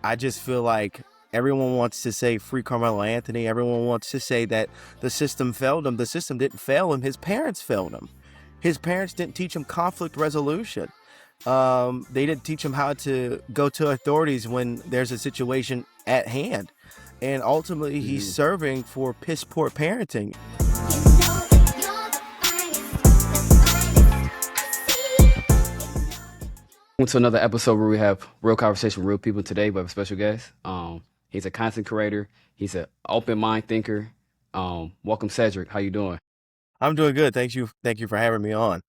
I just feel like everyone wants to say free Karmelo Anthony. Everyone wants to say that the system failed him. The system didn't fail him. His parents failed him. His parents didn't teach him conflict resolution. They didn't teach him how to go to authorities when there's a situation at hand. And ultimately, he's serving for piss poor parenting. Welcome to another episode where we have real conversation with real people. Today we have a special guest. He's a content creator. He's an open mind thinker. Welcome, Cedric. How you doing? I'm doing good. Thank you for having me on.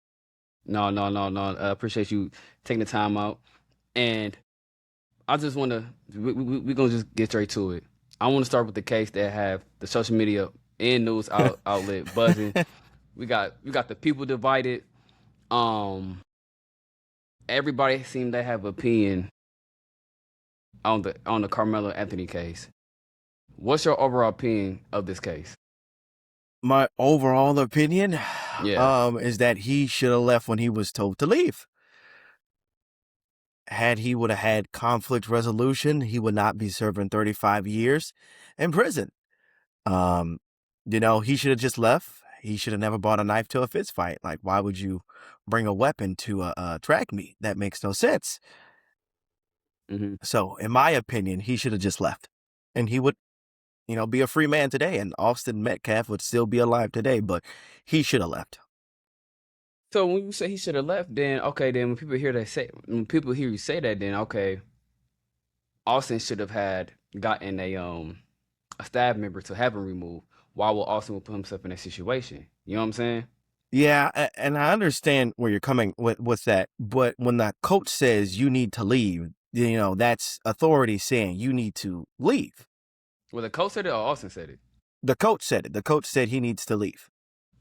No. Appreciate you taking the time out. And I just want to, we're going to just get straight to it. I want to start with the case that have the social media and news outlet buzzing. We got the people divided. Everybody seemed to have opinion on the Karmelo Anthony case. What's your overall opinion of this case? My overall opinion is that he should have left when he was told to leave. Had he would have had conflict resolution, he would not be serving 35 years in prison. He should have just left. He should have never bought a knife to a fist fight. Like, why would you bring a weapon to a track meet? That makes no sense. So, in my opinion, he should have just left. And he would, be a free man today. And Austin Metcalf would still be alive today, but he should have left. So when you say he should have left, then when people hear you say that, then okay, Austin should have gotten a staff member to have him removed. Why would Austin put himself in that situation? You know what I'm saying? Yeah, and I understand where you're coming with that. But when the coach says you need to leave, that's authority saying you need to leave. Well, the coach said it or Austin said it? The coach said it. The coach said he needs to leave.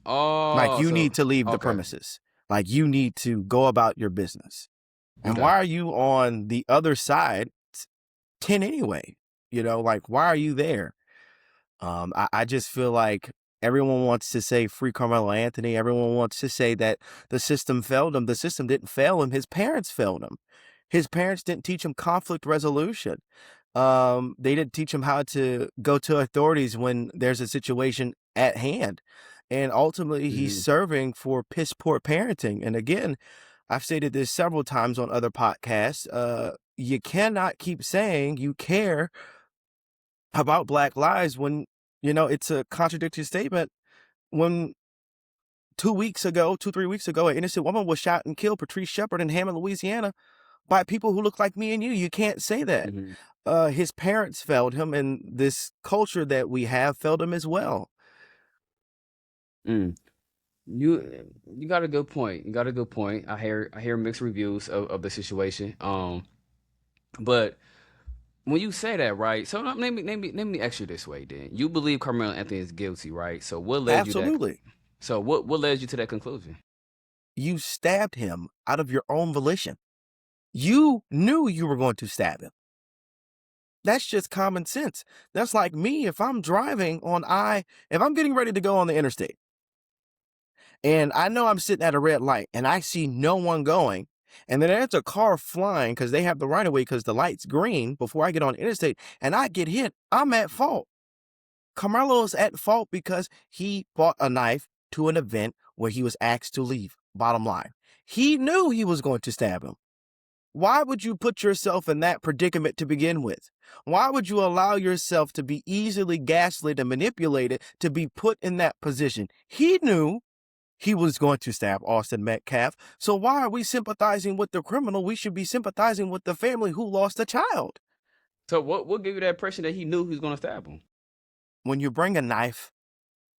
Oh. Like, you need to leave the premises. Like, you need to go about your business. And why are you on the other side 10 anyway? Why are you there? I just feel like everyone wants to say free Karmelo Anthony. Everyone wants to say that the system failed him. The system didn't fail him. His parents failed him. His parents didn't teach him conflict resolution. They didn't teach him how to go to authorities when there's a situation at hand. And ultimately, he's serving for piss poor parenting. And again, I've stated this several times on other podcasts. You cannot keep saying you care about Black lives when, it's a contradictory statement. When 3 weeks ago, an innocent woman was shot and killed, Patrice Shepard in Hammond, Louisiana, by people who look like me and you. You can't say that. His parents failed him, and this culture that we have failed him as well. You got a good point. I hear mixed reviews of the situation. But when you say that, right? So let me ask you this way. Then you believe Karmelo Anthony is guilty, right? So what led Absolutely. what led you to that conclusion? You stabbed him out of your own volition. You knew you were going to stab him. That's just common sense. That's like me if I'm driving if I'm getting ready to go on the interstate, and I know I'm sitting at a red light and I see no one going, and then there's a car flying because they have the right of way because the light's green before I get on the interstate, and I get hit, I'm at fault. Karmelo is at fault because he bought a knife to an event where he was asked to leave. Bottom line, he knew he was going to stab him. Why would you put yourself in that predicament to begin with? Why would you allow yourself to be easily gaslit and manipulated to be put in that position? He knew he was going to stab Austin Metcalf. So why are we sympathizing with the criminal? We should be sympathizing with the family who lost a child. So what gave you that impression that he knew he was going to stab him? When you bring a knife,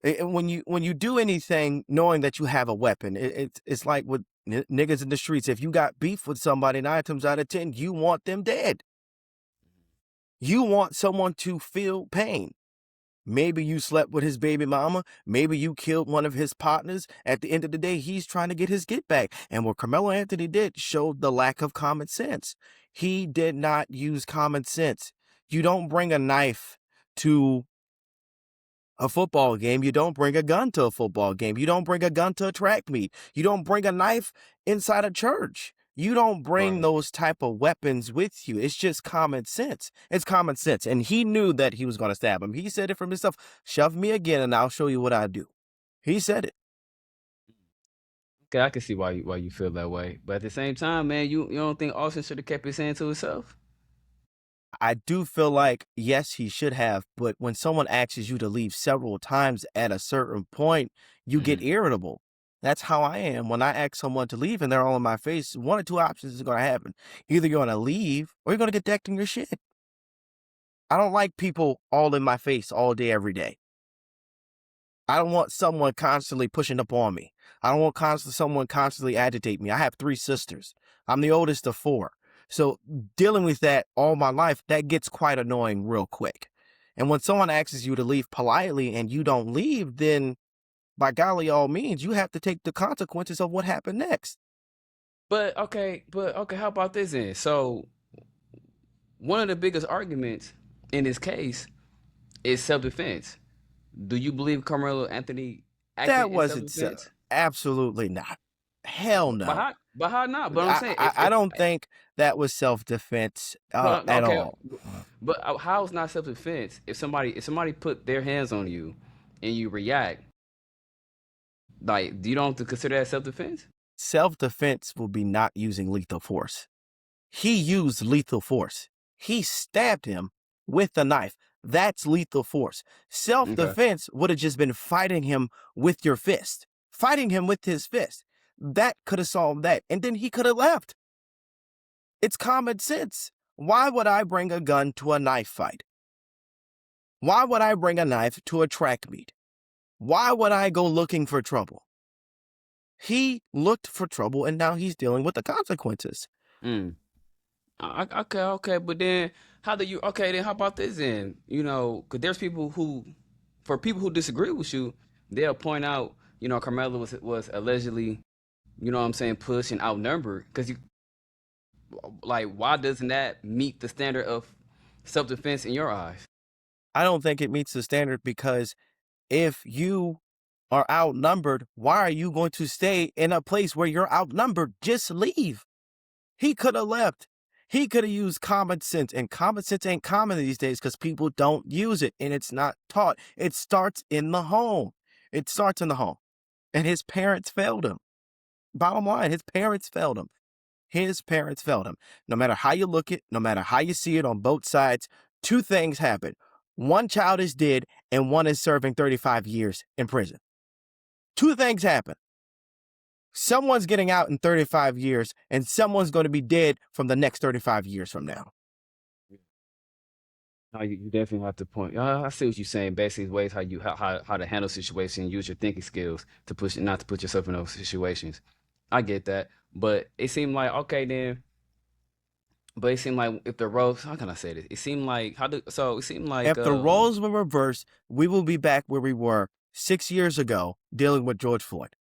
when you do anything knowing that you have a weapon, it's like with niggas in the streets. If you got beef with somebody, 9 times out of 10, you want them dead. You want someone to feel pain. Maybe you slept with his baby mama. Maybe you killed one of his partners. At the end of the day, he's trying to get his get back. And what Karmelo Anthony did showed the lack of common sense. He did not use common sense. You don't bring a knife to a football game. You don't bring a gun to a football game. You don't bring a gun to a track meet. You don't bring a knife inside a church. You don't bring Right. those type of weapons with you. It's just common sense. It's common sense. And he knew that he was going to stab him. He said it from himself. Shove me again and I'll show you what I do. He said it. Okay, I can see why you feel that way. But at the same time, man, you don't think Austin should have kept his hand to himself? I do feel like, yes, he should have. But when someone asks you to leave several times at a certain point, you get Mhm. irritable. That's how I am. When I ask someone to leave and they're all in my face, one or two options is going to happen. Either you're going to leave or you're going to get decked in your shit. I don't like people all in my face all day, every day. I don't want someone constantly pushing up on me. I don't want someone constantly agitate me. I have 3 sisters. I'm the oldest of 4. So dealing with that all my life, that gets quite annoying real quick. And when someone asks you to leave politely and you don't leave, then by golly all means, you have to take the consequences of what happened next. But okay, how about this then? So one of the biggest arguments in this case is self-defense. Do you believe Carmelo Anthony That acted in wasn't so. self-defense? Absolutely not. Hell But no. how not? But I'm saying I don't think that was self-defense but at okay, all. but how is not self-defense if somebody put their hands on you and you react? Like, do you don't have to consider that self-defense? Self-defense will be not using lethal force. He used lethal force. He stabbed him with a knife. That's lethal force. Okay. Self-defense would have just been fighting him with your fist, fighting him with his fist. That could have solved that. And then he could have left. It's common sense. Why would I bring a gun to a knife fight? Why would I bring a knife to a track meet? Why would I go looking for trouble? He looked for trouble and now he's dealing with the consequences. Mm. Okay, but then how do you? Okay, then how about this then? Because there's for people who disagree with you, they'll point out, Carmelo was allegedly, what I'm saying, pushed and outnumbered. Because why doesn't that meet the standard of self defense in your eyes? I don't think it meets the standard because if you are outnumbered, why are you going to stay in a place where you're outnumbered? Just leave. He could have left. He could have used common sense, and common sense ain't common these days because people don't use it and it's not taught. It starts in the home. It starts in the home. And his parents failed him. Bottom line, his parents failed him. His parents failed him. No matter how you look at it, no matter how you see it on both sides, 2 things happen. One child is dead and one is serving 35 years in prison. 2 things happen. Someone's getting out in 35 years and someone's going to be dead from the next 35 years from now. No, you definitely have to point. I see what you're saying. Basically, ways how to handle situations, use your thinking skills to push not to put yourself in those situations. I get that, but it seemed like okay then. But it seemed like if the roles, how can I say this? It seemed like it seemed like If the roles were reversed, we will be back where we were 6 years ago dealing with George Floyd.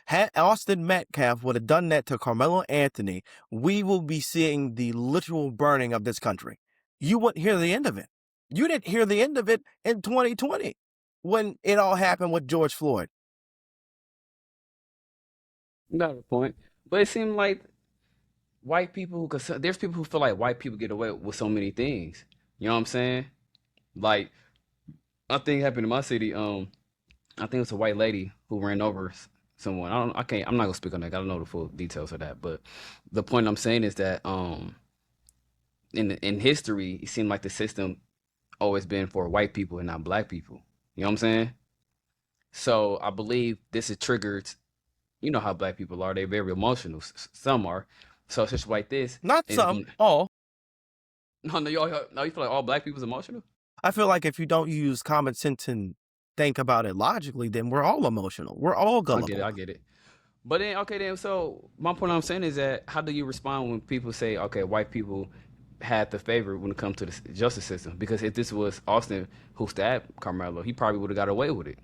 Had Austin Metcalf would have done that to Karmelo Anthony, we will be seeing the literal burning of this country. You wouldn't hear the end of it. You didn't hear the end of it in 2020 when it all happened with George Floyd. not a point. But it seemed like white people, because there's people who feel like white people get away with so many things. You know what I'm saying? Like I think happened in my city. I think it was a white lady who ran over someone. I can't. I'm not gonna speak on that. I don't know the full details of that. But the point I'm saying is that in history, it seemed like the system always been for white people and not black people. You know what I'm saying? So I believe this is triggered. You know how black people are; they're very emotional. Some are. So it's just like this. Not And some, all. no, you feel like all black people's emotional? I feel like if you don't use common sense and think about it logically, then we're all emotional. We're all I get it. gullible. I get it. But then, okay, then. So my point I'm saying is that how do you respond when people say, okay, white people had the favor when it comes to the justice system? Because if this was Austin who stabbed Carmelo, he probably would have got away with it.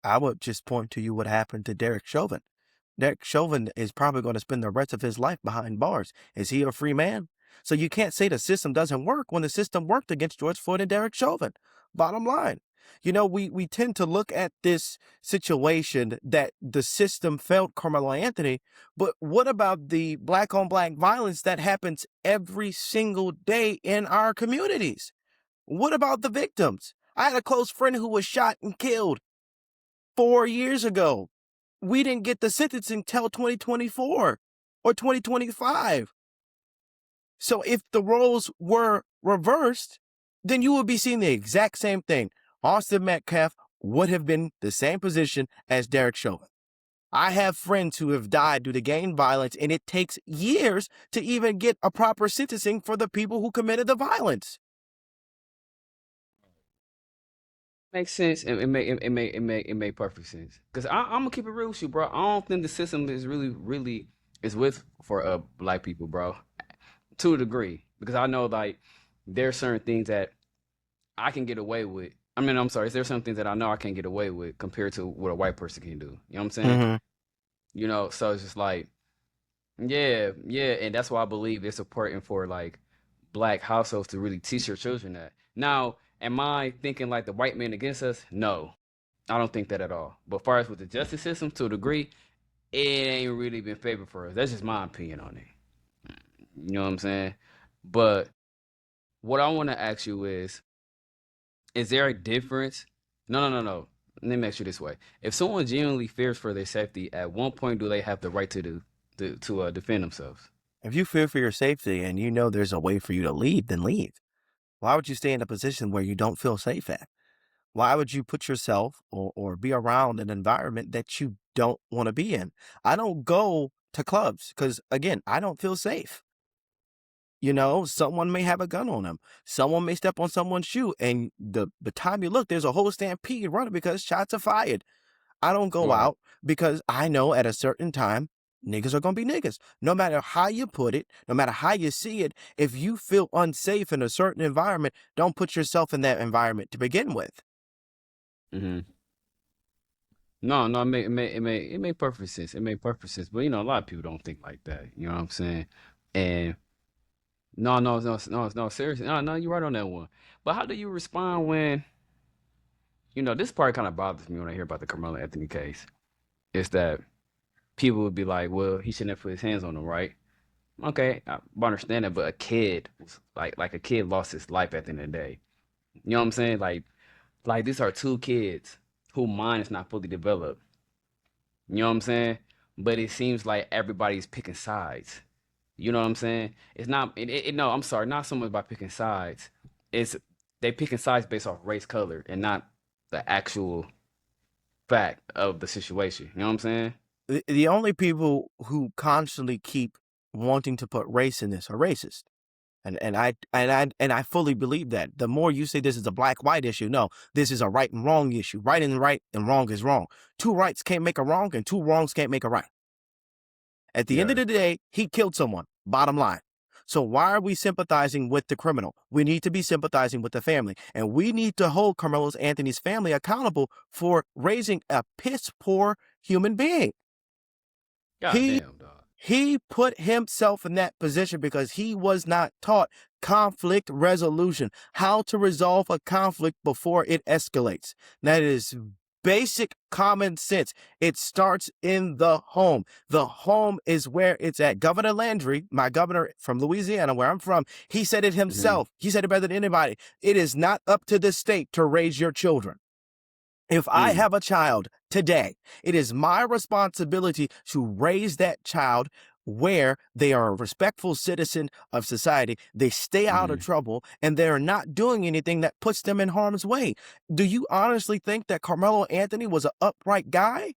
I would just point to you what happened to Derek Chauvin. Derek Chauvin is probably going to spend the rest of his life behind bars. Is he a free man? So you can't say the system doesn't work when the system worked against George Floyd and Derek Chauvin. Bottom line. We tend to look at this situation that the system failed Carmelo Anthony, but what about the black on black violence that happens every single day in our communities? What about the victims? I had a close friend who was shot and killed 4 years ago. We didn't get the sentencing till 2024 or 2025. So if the roles were reversed, then you would be seeing the exact same thing. Austin Metcalf would have been the same position as Derek Chauvin. I have friends who have died due to gang violence, and it takes years to even get a proper sentencing for the people who committed the violence. Makes sense. It make perfect sense. Cause I'm gonna keep it real with you, bro. I don't think the system is really is with for black people, bro. To a degree, because I know like there's certain things that I can get away with. I mean, I'm sorry, there's some things that I know I can't get away with compared to what a white person can do. You know what I'm saying? Mm-hmm. So it's just like, yeah, and that's why I believe it's important for like black households to really teach their children that. Now, am I thinking like the white man against us? No, I don't think that at all. But far as with the justice system, to a degree, it ain't really been favored for us. That's just my opinion on it. You know what I'm saying? But what I want to ask you is there a difference? No. Let me ask you this way: if someone genuinely fears for their safety, at one point do they have the right to defend themselves? If you fear for your safety and you know there's a way for you to leave, then leave. Why would you stay in a position where you don't feel safe at? Why would you put yourself or be around an environment that you don't want to be in? I don't go to clubs because, again, I don't feel safe. Someone may have a gun on them. Someone may step on someone's shoe. And the time you look, there's a whole stampede running because shots are fired. I don't go Right. out because I know at a certain time, niggas are going to be niggas. No matter how you put it, no matter how you see it, if you feel unsafe in a certain environment, don't put yourself in that environment to begin with. Mm-hmm. No, it made perfect sense. It made perfect sense. But a lot of people don't think like that. You know what I'm saying? And no, seriously, no, you're right on that one. But how do you respond when this part kind of bothers me when I hear about the Carmelo Anthony case? Is that people would be like, well, he shouldn't have put his hands on him, right? Okay, I understand that, but a kid was like a kid lost his life at the end of the day. You know what I'm saying? Like these are two kids whose mind is not fully developed. You know what I'm saying? But it seems like everybody's picking sides. You know what I'm saying? It's not. No, I'm sorry, not so much by picking sides. It's they picking sides based off race, color, and not the actual fact of the situation. You know what I'm saying? The only people who constantly keep wanting to put race in this are racist. And I fully believe that. The more you say this is a black-white issue, no, this is a right and wrong issue. Right and wrong is wrong. Two rights can't make a wrong, and two wrongs can't make a right. At the end of Yeah. the day, he killed someone. Bottom line. So why are we sympathizing with the criminal? We need to be sympathizing with the family, and we need to hold Carmelo Anthony's family accountable for raising a piss poor human being. God He damn, dog. He put himself in that position because he was not taught conflict resolution, how to resolve a conflict before it escalates. That is basic common sense. It starts in the home. The home is where it's at. Governor Landry, my governor from Louisiana, where I'm from, he said it Hmm. himself. He said it better than anybody. It is not up to the state to raise your children. If I Mm. have a child today, it is my responsibility to raise that child where they are a respectful citizen of society, they stay out of Hmm. trouble, and they're not doing anything that puts them in harm's way. Do you honestly think that Carmelo Anthony was an upright guy?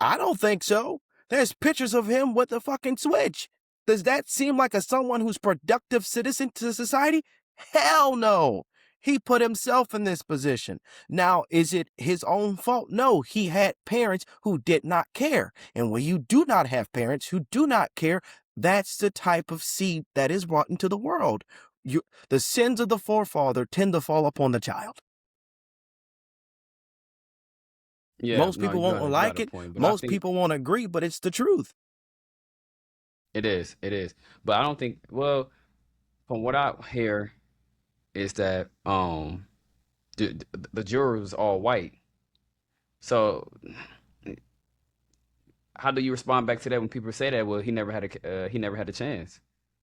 I don't think so. There's pictures of him with a fucking switch. Does that seem like someone who's productive citizen to society? Hell no. He put himself in this position. Now, is it his own fault? No, he had parents who did not care. And when you do not have parents who do not care, that's the type of seed that is brought into the world. The sins of the forefather tend to fall upon the child. Yeah, Most no, people you got won't a you got like a it. point, but I Most think people won't agree, but it's the truth. it is. But I don't think. Well, from what I hear, is that the jury was all white. So how do you respond back to that when people say that? Well, he never had a chance.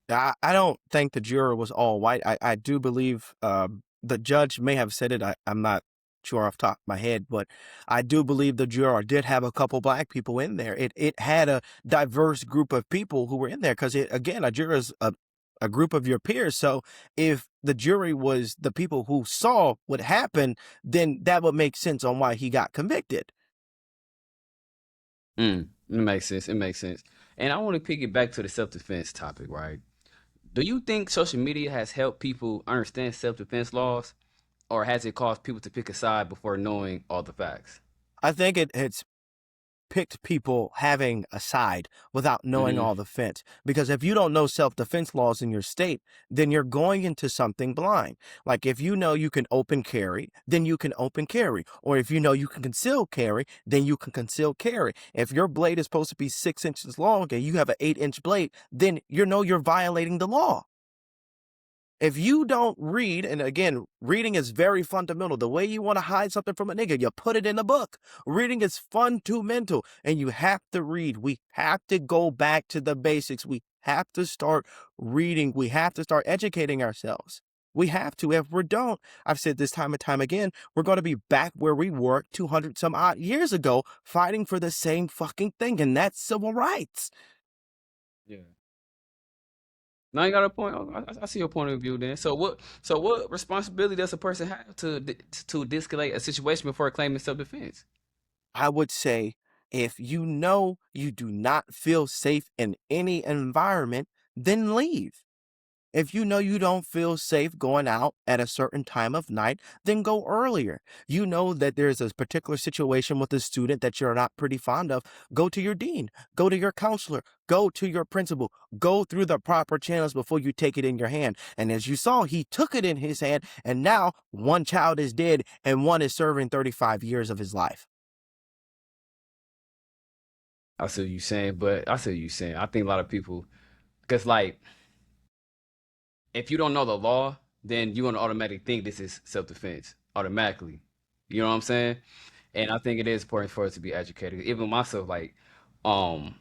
I don't think the juror was all white. I do believe the judge may have said it. I'm not sure off the top of my head, but I do believe the juror did have a couple black people in there. It had a diverse group of people who were in there because, again, a juror is a group of your peers. So if the jury was the people who saw what happened, then that would make sense on why he got convicted. It makes sense. It makes sense. And I want to pick it back to the self-defense topic, right? Do you think social media has helped people understand self-defense laws, or has it caused people to pick a side before knowing all the facts? I think it's picked people having a side without knowing Hmm. all the fence. Because if you don't know self-defense laws in your state, then you're going into something blind. Like if you know you can open carry, then you can open carry. Or if you know you can conceal carry, then you can conceal carry. If your blade is supposed to be 6 inches long and you have an 8-inch blade, then you know you're violating the law. If you don't read, and again, reading is very fundamental. The way you want to hide something from a nigga, you put it in a book. Reading is fundamental, and you have to read. We have to go back to the basics. We have to start reading. We have to start educating ourselves. We have to. If we don't, I've said this time and time again, we're going to be back where we were 200 some odd years ago, fighting for the same fucking thing, and that's civil rights. Yeah. Now you got a point. I see your point of view then. So what responsibility does a person have to de-escalate a situation before claiming self-defense? I would say if you know you do not feel safe in any environment, then leave. If you know you don't feel safe going out at a certain time of night, then go earlier. You know that there's a particular situation with a student that you're not pretty fond of, go to your dean, go to your counselor, go to your principal, go through the proper channels before you take it in your hand. And as you saw, he took it in his hand, and now one child is dead and one is serving 35 years of his life. I see what you saying, but I see what you saying. I think a lot of people, because like, if you don't know the law, then you're gonna automatically think this is self-defense automatically. You know what I'm saying? And I think it is important for us to be educated. Even myself, like, um,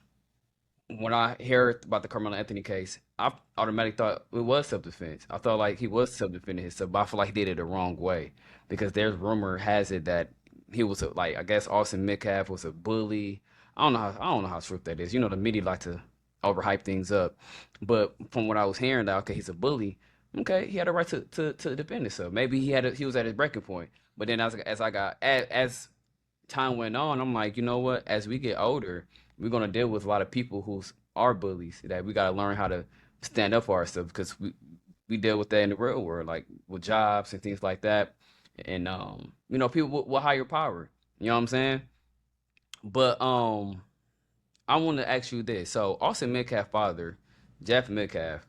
when I heard about the Carmelo Anthony case, I automatically thought it was self-defense. I thought like he was self-defending himself, but I feel like he did it the wrong way because there's rumor has it that he was like I guess Austin Metcalf was a bully. I don't know how true that is. You know, the media like to overhype things up, but from what I was hearing, that okay, he's a bully. Okay, he had a right to defend himself. Maybe he was at his breaking point. But then as time went on, I'm like, you know what? As we get older, we're gonna deal with a lot of people who are bullies. That we gotta learn how to stand up for ourselves because we deal with that in the real world, like with jobs and things like that. And you know, people with higher power. You know what I'm saying? But I want to ask you this. So Austin Metcalf's father, Jeff Metcalf,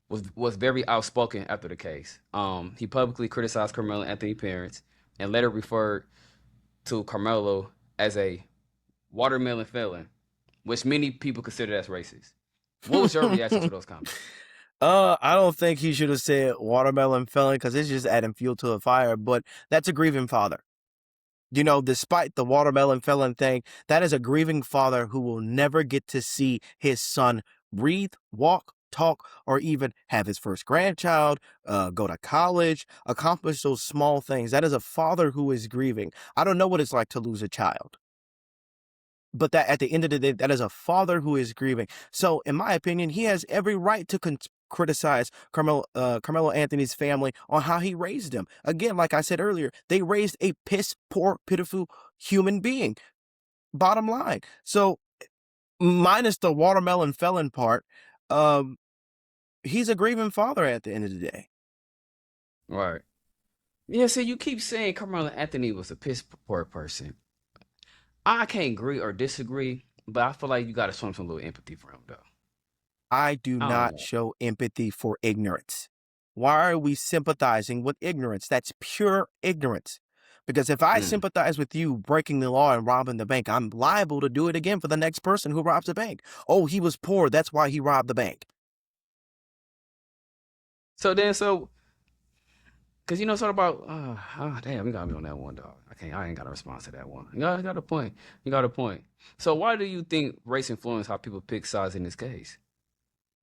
was very outspoken after the case. He publicly criticized Carmelo Anthony's parents and later referred to Carmelo as a watermelon felon, which many people consider as racist. What was your reaction to those comments? I don't think he should have said watermelon felon because it's just adding fuel to a fire, but that's a grieving father. You know, despite the watermelon felon thing, that is a grieving father who will never get to see his son breathe, walk, talk, or even have his first grandchild, go to college, accomplish those small things. That is a father who is grieving. I don't know what it's like to lose a child, but that at the end of the day, that is a father who is grieving. So, in my opinion, he has every right to criticize Carmelo Anthony's family on how he raised him. Again, like I said earlier, they raised a piss poor, pitiful human being. Bottom line. So, minus the watermelon felon part, um, he's a grieving father at the end of the day. Right. Yeah, so you keep saying Carmelo Anthony was a piss poor person. I can't agree or disagree, but I feel like you got to show some little empathy for him, though. I do I don't not know. show empathy for ignorance. Why are we sympathizing with ignorance? That's pure ignorance. Because if I Mm. sympathize with you breaking the law and robbing the bank, I'm liable to do it again for the next person who robs the bank. Oh, he was poor. That's why he robbed the bank. So then, so Cause sort of about damn, you got me on that one, dog. I ain't got a response to that one. You got a point. You got a point. So why do you think race influence how people pick sides in this case?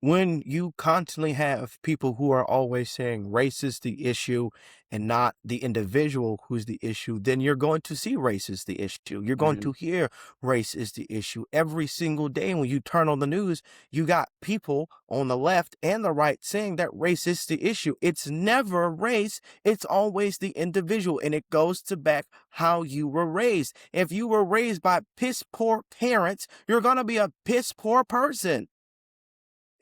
When you constantly have people who are always saying race is the issue and not the individual who's the issue, then you're going to see race is the issue. You're going Hmm. to hear race is the issue every single day. When you turn on the news, you got people on the left and the right saying that race is the issue. It's never race. It's always the individual. And it goes to back how you were raised. If you were raised by piss poor parents, you're going to be a piss poor person.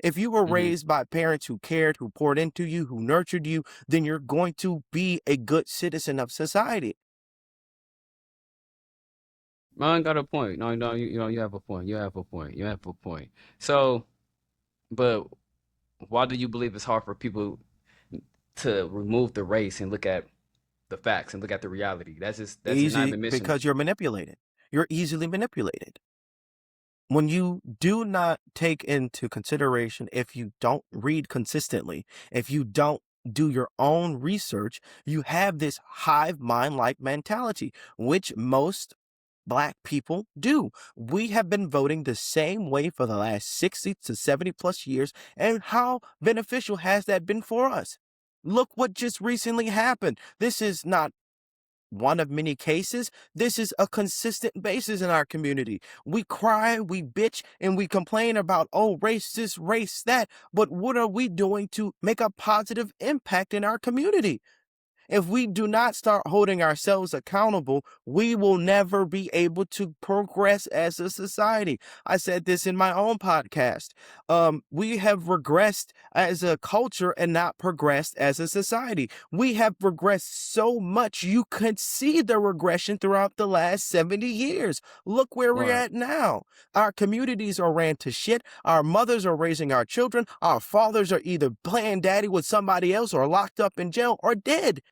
If you were Hmm. raised by parents who cared, who poured into you, who nurtured you, then you're going to be a good citizen of society. I got a point. No, no, you have a point. You have a point. You have a point. So, but why do you believe it's hard for people to remove the race and look at the facts and look at the reality? That's not Easy even missing. because you're manipulated. You're easily manipulated. When you do not take into consideration, if you don't read consistently, if you don't do your own research, you have this hive mind like mentality, which most Black people do. We have been voting the same way for the last 60 to 70 plus years. And how beneficial has that been for us? Look what just recently happened. This is not one of many cases. This is a consistent basis in our community. We cry, we bitch, and we complain about, oh, race this, race that. But what are we doing to make a positive impact in our community? If we do not start holding ourselves accountable, we will never be able to progress as a society. I said this in my own podcast. We have regressed as a culture and not progressed as a society. We have regressed so much. You could see the regression throughout the last 70 years. Look where we're Right. at now. Our communities are ran to shit. Our mothers are raising our children. Our fathers are either playing daddy with somebody else or locked up in jail or dead.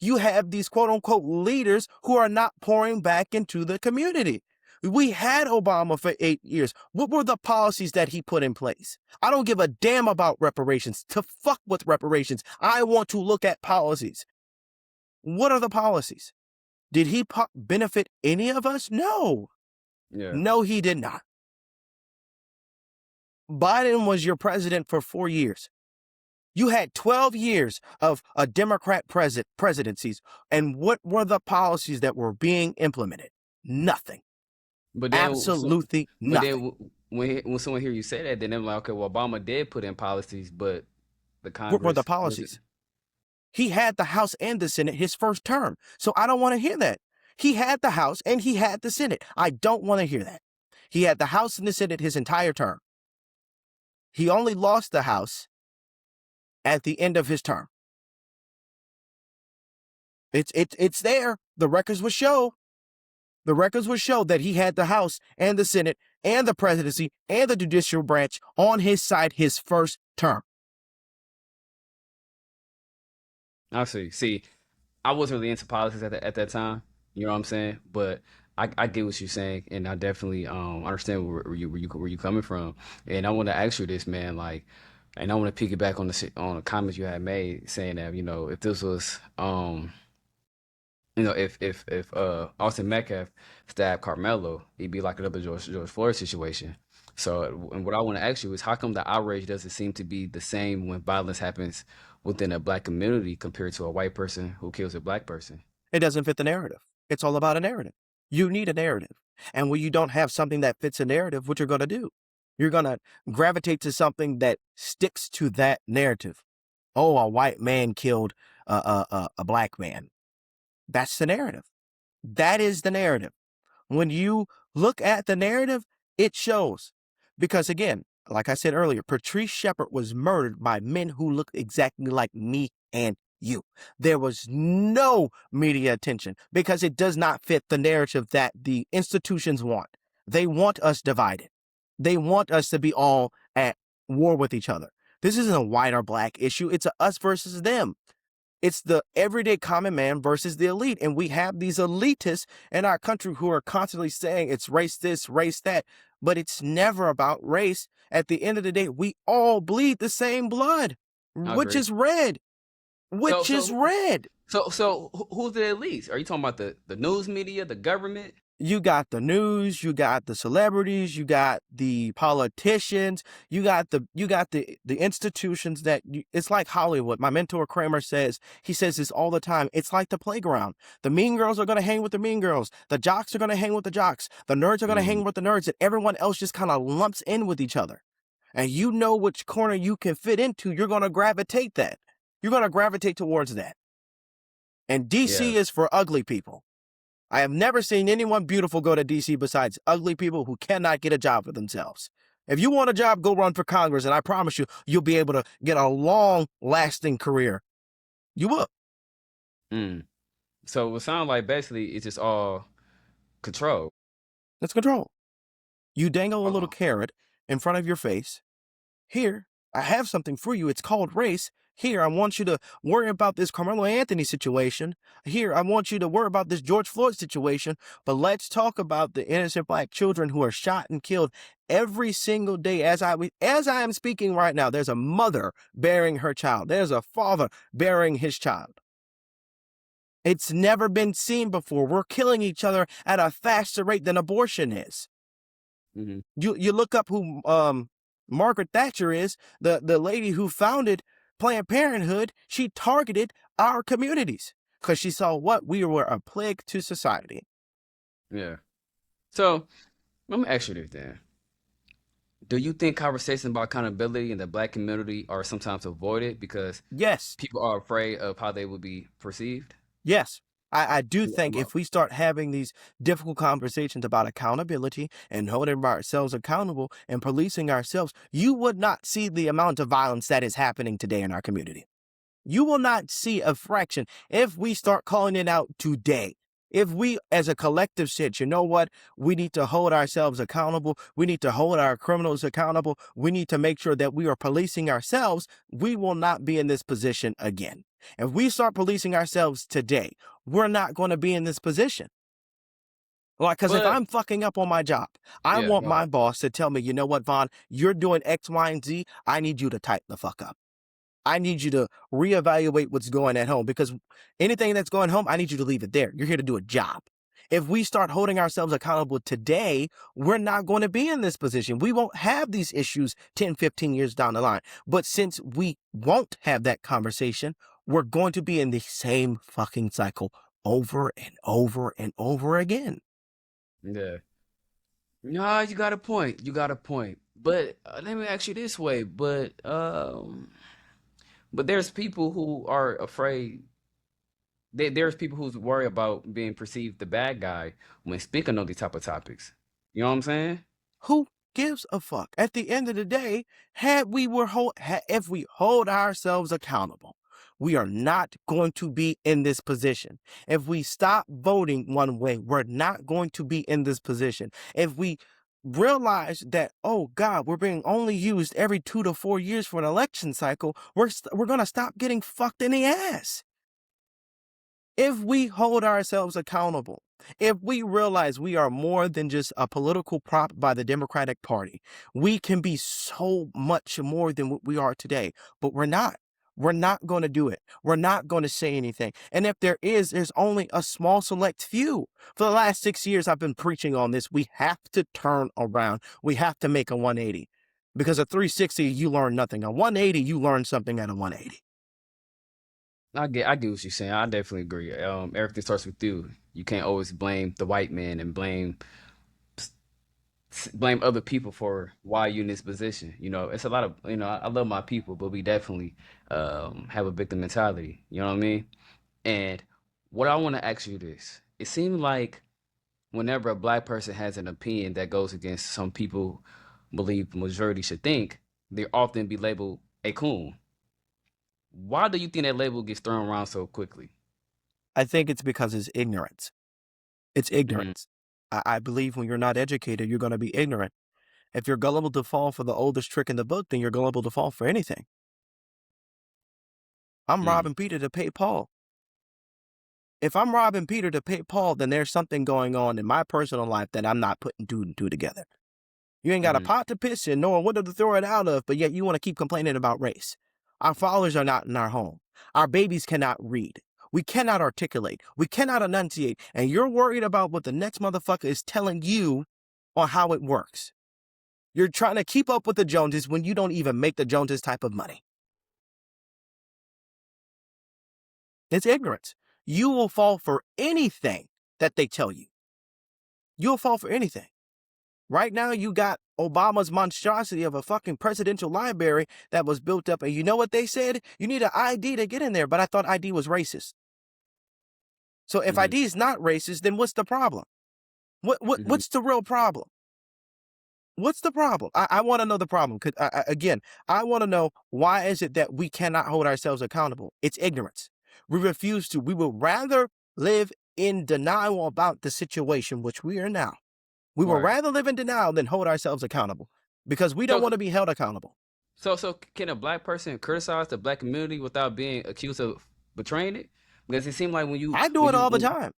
You have these quote unquote leaders who are not pouring back into the community. We had Obama for 8 years. What were the policies that he put in place? I don't give a damn about reparations. To fuck with reparations. I want to look at policies. What are the policies? Did he benefit any of us? No. Yeah. No, he did not. Biden was your president for 4 years. You had 12 years of a Democrat presidencies, and what were the policies that were being implemented? Nothing. But then, Absolutely nothing. when someone hear you say that, then they're like, okay, well, Obama did put in policies, but the What were the Congress wasn't. policies? He had the House and the Senate his first term, so I don't want to hear that. He had the House and he had the Senate. I don't want to hear that. He had the House and the Senate his entire term. He only lost the House at the end of his term. It's there. The records will show. The records will show that he had the House and the Senate and the presidency and the judicial branch on his side his first term. I see. See, I wasn't really into politics at that time. You know what I'm saying? But I get what you're saying, and I definitely understand where you coming from. And I want to ask you this, man. Like, and I want to piggyback on the comments you had made, saying that if this was if Austin Metcalf stabbed Carmelo, it'd be like another George Floyd situation. So, and what I want to ask you is, how come the outrage doesn't seem to be the same when violence happens within a black community compared to a white person who kills a black person? It doesn't fit the narrative. It's all about a narrative. You need a narrative. And when you don't have something that fits a narrative, what you're going to do? You're going to gravitate to something that sticks to that narrative. Oh, a white man killed a black man. That's the narrative. That is the narrative. When you look at the narrative, it shows. Because again, like I said earlier, Patrice Shepard was murdered by men who looked exactly like me and you. There was no media attention because it does not fit the narrative that the institutions want. They want us divided. They want us to be all at war with each other. This isn't a white or black issue. It's a us versus them. It's the everyday common man versus the elite. And we have these elitists in our country who are constantly saying it's race this, race that, but it's never about race. At the end of the day, we all bleed the same blood, I which agree. is red. So which is so red. who's the elites? Are you talking about the news media, the government? You got the news, you got the celebrities, you got the politicians, you got the institutions that it's like Hollywood. My mentor Kramer he says this all the time. It's like the playground. The mean girls are going to hang with the mean girls. The jocks are going to hang with the jocks. The nerds are going to hang with the nerds, and everyone else just kind of lumps in with each other. And you know which corner you can fit into. You're going to gravitate that. You're going to gravitate towards that. And DC Yeah. is for ugly people. I have never seen anyone beautiful go to DC besides ugly people who cannot get a job for themselves. If you want a job, go run for Congress, and I promise you, you'll be able to get a long-lasting career. You will. So it sounds like basically it's just all control. That's control. You dangle a little Oh. carrot in front of your face. Here, I have something for you. It's called race. Here, I want you to worry about this Karmelo Anthony situation. Here, I want you to worry about this George Floyd situation. But let's talk about the innocent black children who are shot and killed every single day. As I am speaking right now, there's a mother bearing her child. There's a father bearing his child. It's never been seen before. We're killing each other at a faster rate than abortion is. Mm-hmm. You look up who Margaret Thatcher is, the lady who founded Planned Parenthood. She targeted our communities because she saw what we were a plague to society. Yeah. So let me ask you this then. Do you think conversations about accountability in the black community are sometimes avoided because Yes. people are afraid of how they would be perceived? Yes. I do think if we start having these difficult conversations about accountability and holding ourselves accountable and policing ourselves, you would not see the amount of violence that is happening today in our community. You will not see a fraction if we start calling it out today. If we as a collective said, you know what, we need to hold ourselves accountable. We need to hold our criminals accountable. We need to make sure that we are policing ourselves. We will not be in this position again. If we start policing ourselves today, we're not going to be in this position. Like, because if I'm fucking up on my job, I want my boss to tell me, you know what, Vaughn, you're doing X, Y, and Z. I need you to tighten the fuck up. I need you to reevaluate what's going at home, because anything that's going home, I need you to leave it there. You're here to do a job. If we start holding ourselves accountable today, we're not going to be in this position. We won't have these issues 10, 15 years down the line. But since we won't have that conversation, we're going to be in the same fucking cycle over and over and over again. Yeah. No, you got a point. You got a point. But let me ask you this way. But there's people who are afraid. There's people who's worried about being perceived the bad guy when speaking on these type of topics. You know what I'm saying? Who gives a fuck? At the end of the day, if we hold ourselves accountable, we are not going to be in this position. If we stop voting one way, we're not going to be in this position. If we realize that, oh God, we're being only used every 2 to 4 years for an election cycle, we're going to stop getting fucked in the ass. If we hold ourselves accountable, if we realize we are more than just a political prop by the Democratic Party, we can be so much more than what we are today, but we're not. We're not going to do it. We're not going to say anything. And if there's only a small select few. For the last 6 years, I've been preaching on this. We have to turn around. We have to make a 180. Because a 360, you learn nothing. A 180, you learn something at a 180. I get what you're saying. I definitely agree. Everything starts with you. You can't always blame the white man and blame other people for why you're in this position. You know, it's a lot of, I love my people, but we definitely have a victim mentality. You know what I mean? And what I want to ask you this, it seems like whenever a black person has an opinion that goes against some people believe the majority should think, they often be labeled a coon. Why do you think that label gets thrown around so quickly? I think it's because it's ignorance. It's ignorance. I believe when you're not educated, you're going to be ignorant. If you're gullible to fall for the oldest trick in the book, then you're gullible to fall for anything. I'm robbing Peter to pay Paul. If I'm robbing Peter to pay Paul, then there's something going on in my personal life that I'm not putting two and two together. You ain't got a pot to piss in, nor a window to throw it out of, but yet you want to keep complaining about race. Our fathers are not in our home. Our babies cannot read. We cannot articulate. We cannot enunciate. And you're worried about what the next motherfucker is telling you on how it works. You're trying to keep up with the Joneses when you don't even make the Joneses type of money. It's ignorance. You will fall for anything that they tell you. You'll fall for anything. Right now, you got Obama's monstrosity of a fucking presidential library that was built up. And you know what they said? You need an ID to get in there. But I thought ID was racist. So if ID is not racist, then what's the problem? What's the real problem? What's the problem? I want to know the problem. Again, I want to know, why is it that we cannot hold ourselves accountable? It's ignorance. We refuse to. We would rather live in denial about the situation, which we are now. We would rather live in denial than hold ourselves accountable, because we don't want to be held accountable. So can a black person criticize the black community without being accused of betraying it? Because it seems like I do it all the time.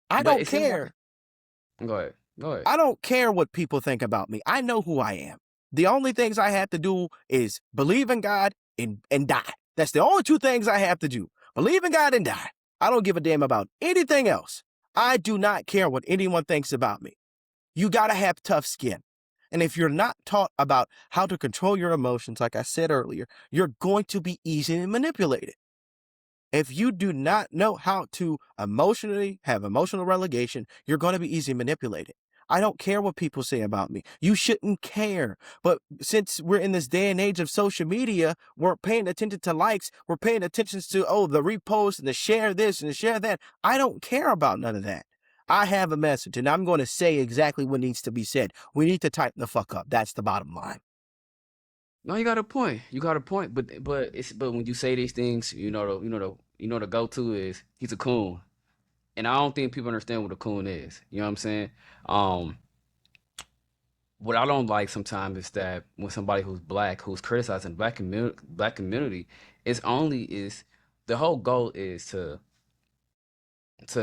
I don't care. Go ahead. I don't care what people think about me. I know who I am. The only things I have to do is believe in God and die. That's the only two things I have to do. Believe in God and die. I don't give a damn about anything else. I do not care what anyone thinks about me. You got to have tough skin. And if you're not taught about how to control your emotions, like I said earlier, you're going to be easily manipulated. If you do not know how to emotionally have emotional relegation, you're going to be easily manipulated. I don't care what people say about me. You shouldn't care. But since we're in this day and age of social media, we're paying attention to likes. We're paying attention to, the repost and the share this and the share that. I don't care about none of that. I have a message, and I'm going to say exactly what needs to be said. We need to tighten the fuck up. That's the bottom line. No, you got a point. But when you say these things, the go-to is he's a coon. And I don't think people understand what a coon is. You know what I'm saying? What I don't like sometimes is that when somebody who's black, who's criticizing black community, is the whole goal is to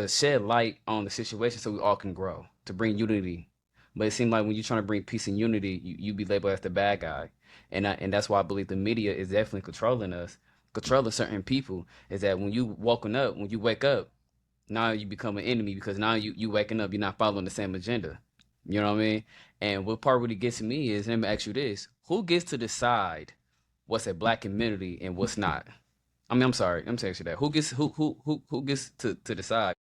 shed light on the situation so we all can grow, to bring unity. But it seems like when you're trying to bring peace and unity, you be labeled as the bad guy. And that's why I believe the media is definitely controlling us, controlling certain people, is that when you wake up, now you become an enemy, because now you waking up, you're not following the same agenda. You know what I mean? And what part really gets to me is, let me ask you this: who gets to decide what's a black community and what's not? I mean, I'm sorry, I'm saying that. Who gets to decide?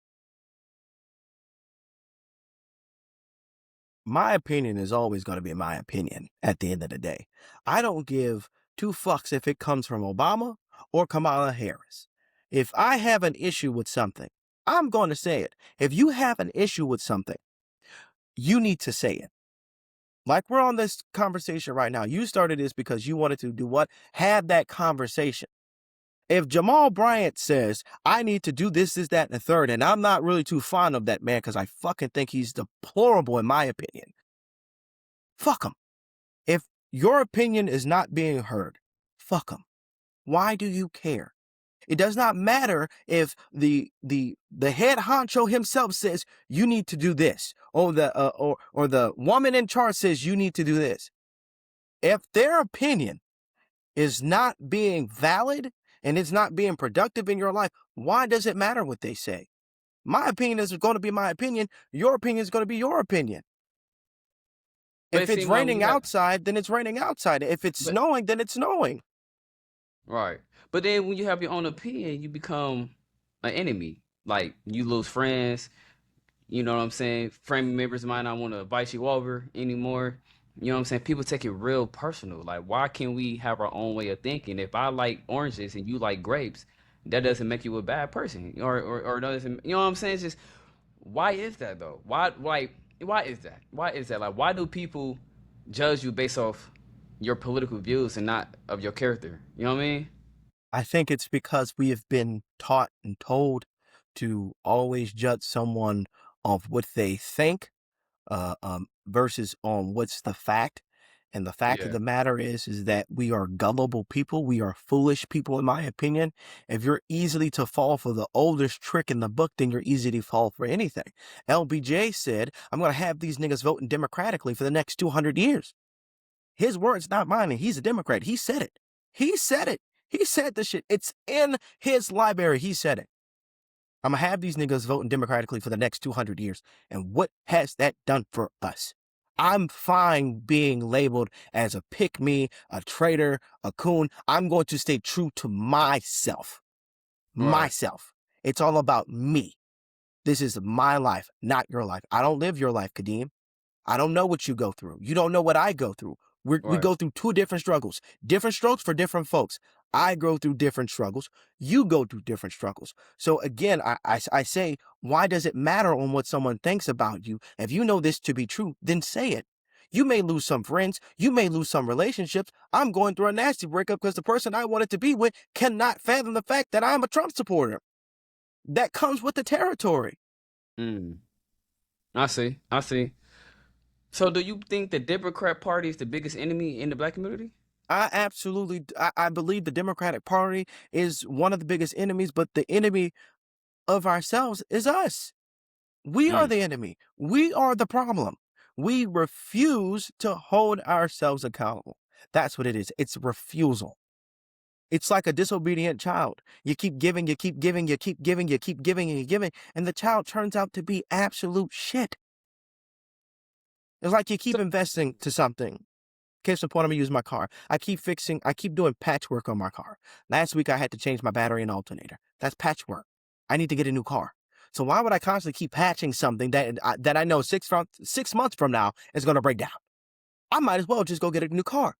My opinion is always going to be my opinion at the end of the day. I don't give two fucks if it comes from Obama or Kamala Harris. If I have an issue with something, I'm going to say it. If you have an issue with something, you need to say it. Like we're on this conversation right now. You started this because you wanted to do what? Have that conversation. If Jamal Bryant says, I need to do this, that, and the third, and I'm not really too fond of that man because I fucking think he's deplorable in my opinion, fuck him. If your opinion is not being heard, fuck him. Why do you care? It does not matter if the head honcho himself says you need to do this, or the woman in charge says you need to do this. If their opinion is not being valid and it's not being productive in your life, why does it matter what they say? My opinion is going to be my opinion. Your opinion is going to be your opinion. If it's raining outside, then it's raining outside. If it's snowing, then it's snowing. Right. But then when you have your own opinion, you become an enemy. Like, you lose friends. You know what I'm saying? Family members might not want to invite you over anymore. You know what I'm saying? People take it real personal. Like, why can't we have our own way of thinking? If I like oranges and you like grapes, that doesn't make you a bad person. Or doesn't, you know what I'm saying? It's just, why is that though? Why is that? Why is that? Like, why do people judge you based off your political views and not of your character? You know what I mean? I think it's because we have been taught and told to always judge someone off what they think versus on what's the fact. And the fact of the matter is that we are gullible people. We are foolish people, in my opinion. If you're easily to fall for the oldest trick in the book, then you're easy to fall for anything. LBJ said, I'm going to have these niggas voting democratically for the next 200 years. His words, not mine, and he's a Democrat. He said it. He said it. He said this shit. It's in his library. He said it. I'm going to have these niggas voting democratically for the next 200 years. And what has that done for us? I'm fine being labeled as a pick-me, a traitor, a coon. I'm going to stay true to myself. Myself. It's all about me. This is my life, not your life. I don't live your life, Kadeem. I don't know what you go through. You don't know what I go through. We go through two different struggles. Different strokes for different folks. I go through different struggles. You go through different struggles. So again, I say, why does it matter on what someone thinks about you? If you know this to be true, then say it. You may lose some friends. You may lose some relationships. I'm going through a nasty breakup because the person I wanted to be with cannot fathom the fact that I'm a Trump supporter. That comes with the territory. I see. So do you think the Democrat Party is the biggest enemy in the black community? I believe the Democratic Party is one of the biggest enemies, but the enemy of ourselves is us. We are the enemy. We are the problem. We refuse to hold ourselves accountable. That's what it is. It's refusal. It's like a disobedient child. You keep giving, you keep giving, you keep giving, you keep giving, and you giving, and the child turns out to be absolute shit. It's like you keep investing to something. Case in point, I'm gonna use my car. I keep doing patchwork on my car. Last week I had to change my battery and alternator. That's patchwork. I need to get a new car. So why would I constantly keep patching something that I know 6 months from now is gonna break down? I might as well just go get a new car.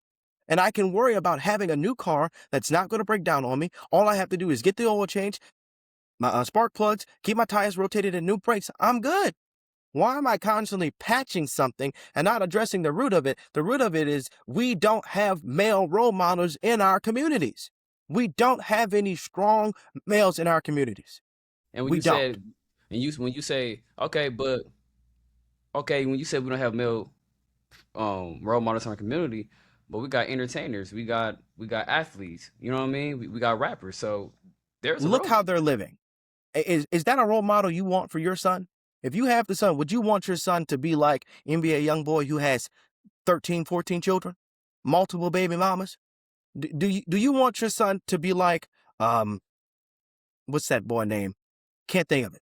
And I can worry about having a new car that's not gonna break down on me. All I have to do is get the oil change, my spark plugs, keep my tires rotated and new brakes. I'm good. Why am I constantly patching something and not addressing the root of it? The root of it is we don't have male role models in our communities. We don't have any strong males in our communities. And when We you don't. said, when you say, when you said we don't have male role models in our community, but we got entertainers, we got athletes, you know what I mean? We got rappers. So there's a Look role. how they're living. Is that a role model you want for your son? If you have the son, would you want your son to be like NBA Youngboy who has 13, 14 children, multiple baby mamas? Do you want your son to be like what's that boy name? Can't think of it.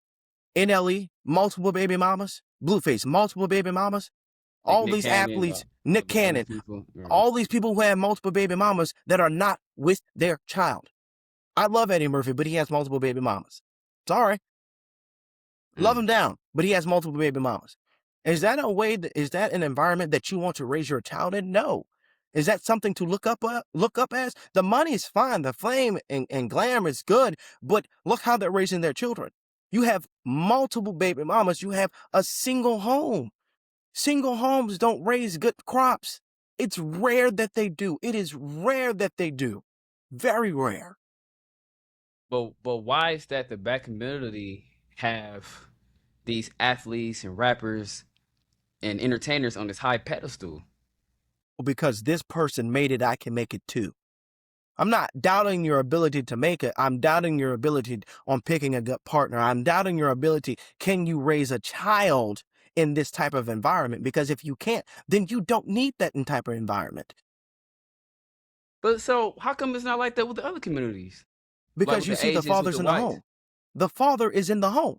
NLE, multiple baby mamas, Blueface, multiple baby mamas. Like All Nick these Cannon, athletes, Nick all these Cannon, people. all these people who have multiple baby mamas that are not with their child. I love Eddie Murphy, but he has multiple baby mamas. Sorry. Love him down, but he has multiple baby mamas. Is that an environment that you want to raise your child in? No. Is that something to look up as? The money is fine, the fame and glam is good, but look how they're raising their children. You have multiple baby mamas, you have a single home. Single homes don't raise good crops. It's rare that they do. It is rare that they do. Very rare. But why is that the black community have these athletes and rappers and entertainers on this high pedestal? Because this person made it, I can make it too. I'm not doubting your ability to make it. I'm doubting your ability on picking a good partner. I'm doubting your ability. Can you raise a child in this type of environment? Because if you can't, then you don't need that type of environment. But so how come it's not like that with the other communities? Like Because with you the see the Asians, with father's the in the whites? home. The father is in the home.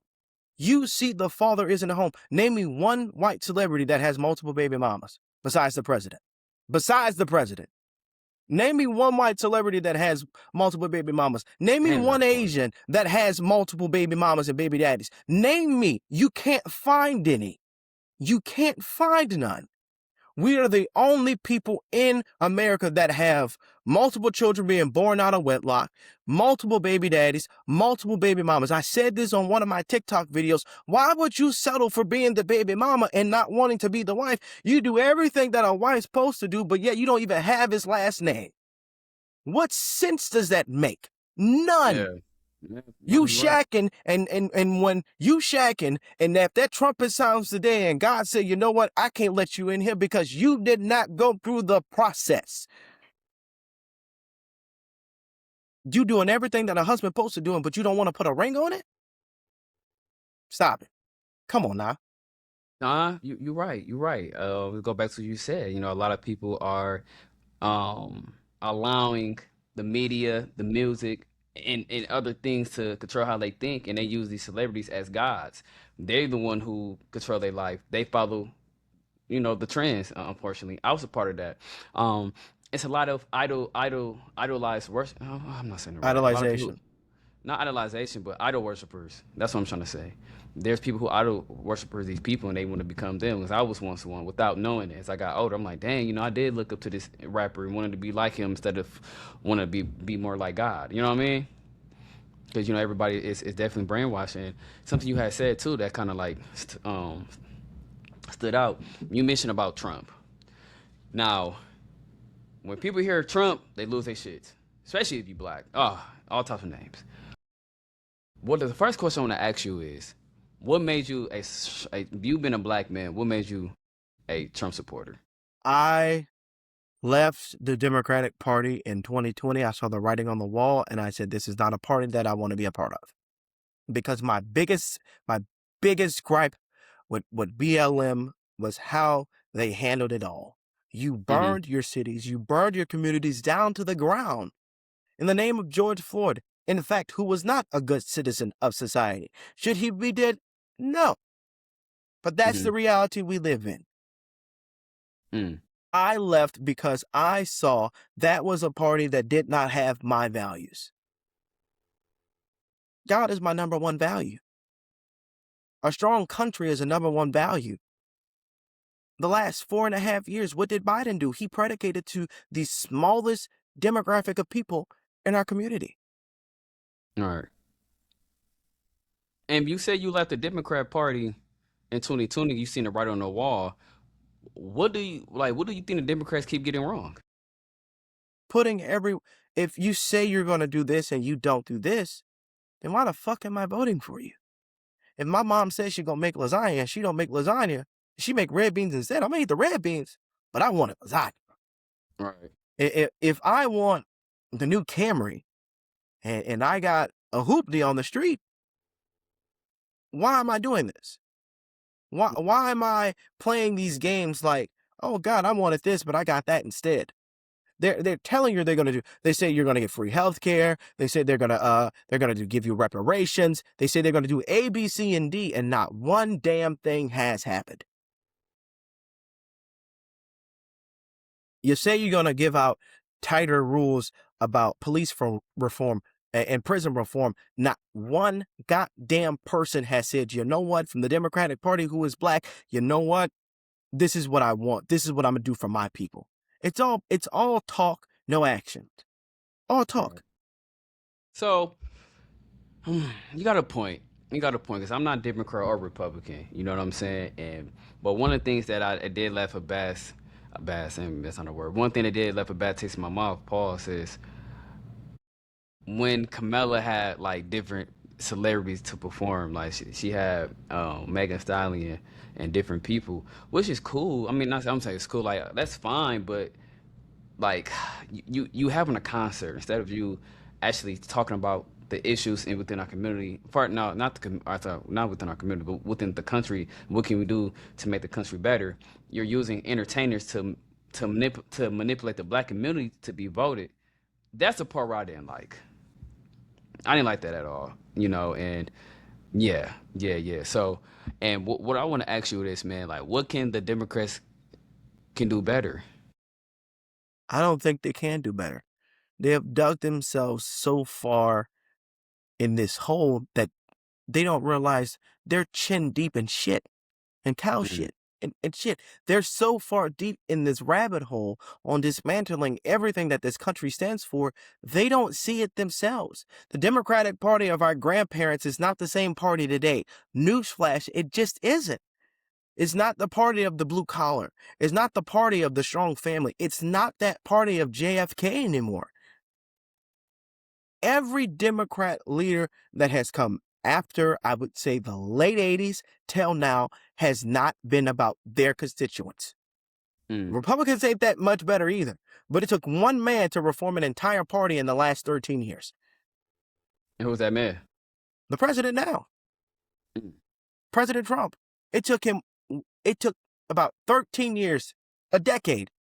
You see the father is in the home. Name me one white celebrity that has multiple baby mamas besides the president. Besides the president. Name me one white celebrity that has multiple baby mamas. Name me one Asian that has multiple baby mamas and baby daddies. Name me. You can't find any. You can't find none. We are the only people in America that have multiple children being born out of wedlock, multiple baby daddies, multiple baby mamas. I said this on one of my TikTok videos. Why would you settle for being the baby mama and not wanting to be the wife? You do everything that a wife's supposed to do, but yet you don't even have his last name. What sense does that make? None. Yeah. No, You you're right. shacking and when you shacking and if that trumpet sounds today and God said, you know what, I can't let you in here because you did not go through the process. You doing everything that a husband supposed to do, but you don't want to put a ring on it? Stop it. Come on now. Nah, you're right. You're right. We go back to what you said. You know, a lot of people are allowing the media, the music, and other things to control how they think, and they use these celebrities as gods. They're the one who control their life. They follow, the trends. Unfortunately, I was a part of that. It's a lot of idolized worship. Oh, I'm not saying it right. A lot of people, Idolization. not idolization, but idol worshipers. That's what I'm trying to say. There's people who idol worshipers these people, and they want to become them. Because I was once one without knowing it. As I got older, I'm like, dang, I did look up to this rapper and wanted to be like him instead of want to be more like God. You know what I mean? Because everybody is definitely brainwashing. Something you had said too that kind of like stood out. You mentioned about Trump. Now, when people hear Trump, they lose their shit, especially if you black. Oh, all types of names. What the first question I want to ask you is, what made you you been a black man? What made you a Trump supporter? I left the Democratic Party in 2020. I saw the writing on the wall, and I said, this is not a party that I want to be a part of. Because my biggest gripe with BLM was how they handled it all. You burned your cities, you burned your communities down to the ground in the name of George Floyd, in fact, who was not a good citizen of society. Should he be dead? No. But that's the reality we live in. I left because I saw that was a party that did not have my values. God is my number one value. A strong country is a number one value. The last 4.5 years, what did Biden do? He predicated to the smallest demographic of people in our community. All right. And you said you left the Democrat Party in 2020. You seen it right on the wall. What do you think the Democrats keep getting wrong? If you say you're going to do this and you don't do this, then why the fuck am I voting for you? If my mom says she's going to make lasagna and she don't make lasagna, she make red beans instead, I'm going to eat the red beans, but I want lasagna. Right. If I want the new Camry and I got a hoopty on the street, why am I doing this? Why am I playing these games like, oh God, I wanted this, but I got that instead? They're telling you they're gonna do. They say you're gonna get free health care. They say they're gonna give you reparations. They say they're gonna do A, B, C, and D, and not one damn thing has happened. You say you're gonna give out tighter rules about police reform and prison reform. Not one goddamn person has said, you know what, from the Democratic Party who is black, you know what, this is what I want. This is what I'm gonna do for my people. It's all talk, no action. All talk. Right. So you got a point. Because I'm not Democrat or Republican. You know what I'm saying? But one of the things that I did left a bad, and that's not a word. One thing that did left a bad taste in my mouth, Paul, says when Carmelo had like different celebrities to perform, like she had Megan Stallion and different people, which is cool. I mean, I'm saying it's cool. Like that's fine, but like you having a concert instead of you actually talking about the issues within our community. Not within our community, but within the country. What can we do to make the country better? You're using entertainers to manipulate the black community to be voted. That's the part where I didn't like. I didn't like that at all. And yeah. So, and what I want to ask you is, man, like, what can the Democrats can do better? I don't think they can do better. They have dug themselves so far in this hole that they don't realize they're chin deep in shit and cow shit and shit. They're so far deep in this rabbit hole on dismantling everything that this country stands for, they don't see it themselves. The Democratic Party of our grandparents is not the same party today. Newsflash, it just isn't. It's not the party of the blue collar. It's not the party of the strong family. It's not that party of JFK anymore. Every Democrat leader that has come after, I would say, the late 80s till now has not been about their constituents. Republicans ain't that much better either. But it took one man to reform an entire party in the last 13 years. And who was that man? The president now. President Trump. It took about 13 years, a decade,